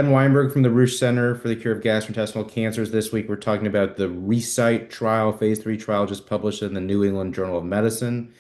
Weinberg from the Rush Center for the Cure of Gastrointestinal Cancers. This week, we're talking about the RECITE trial, phase 3 trial just published in the New England Journal of Medicine.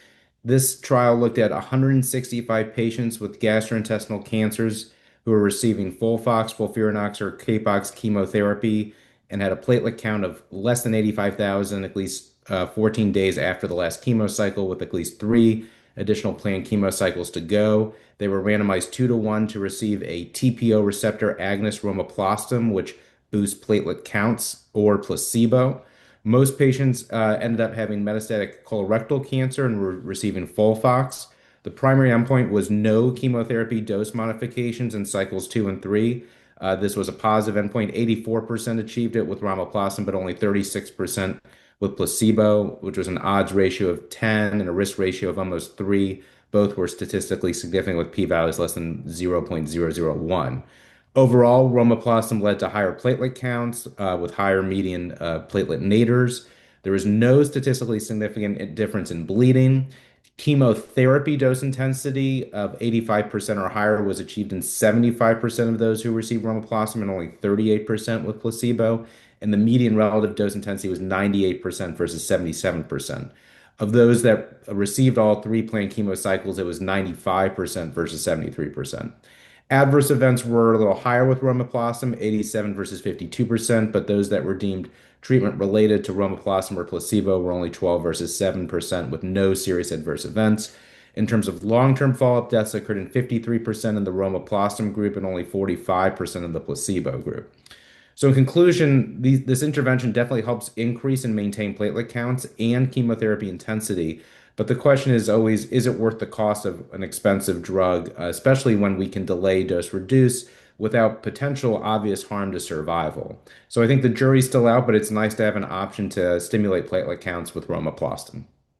This trial looked at 165 patients with gastrointestinal cancers who were receiving FOLFOX, FOLFIRINOX, or CAPOX chemotherapy and had a platelet count of less than 85,000 at least 14 days after the last chemo cycle, with at least three additional planned chemo cycles to go. They were randomized 2-to-1 to receive a TPO receptor agonist romiplostim, which boosts platelet counts, or placebo. Most patients ended up having metastatic colorectal cancer and were receiving FOLFOX. The primary endpoint was no chemotherapy dose modifications in cycles 2 and 3. This was a positive endpoint. 84% achieved it with romiplostim, but only 36% with placebo, which was an odds ratio of 10 and a risk ratio of almost 3. Both were statistically significant with p-values less than 0.001. Overall, romiplostim led to higher platelet counts with higher median platelet nators. There was no statistically significant difference in bleeding. Chemotherapy dose intensity of 85% or higher was achieved in 75% of those who received romiplostim and only 38% with placebo. And the median relative dose intensity was 98% versus 77%. Of those that received all three planned chemo cycles, it was 95% versus 73%. Adverse events were a little higher with romiplostim, 87 versus 52%, but those that were deemed treatment related to romiplostim or placebo were only 12 versus 7% with no serious adverse events. In terms of long-term follow-up, deaths occurred in 53% in the romiplostim group and only 45% in the placebo group. So in conclusion, this intervention definitely helps increase and maintain platelet counts and chemotherapy intensity. But the question is always, is it worth the cost of an expensive drug, especially when we can delay dose reduce without potential obvious harm to survival? So I think the jury's still out, but it's nice to have an option to stimulate platelet counts with romiplostim.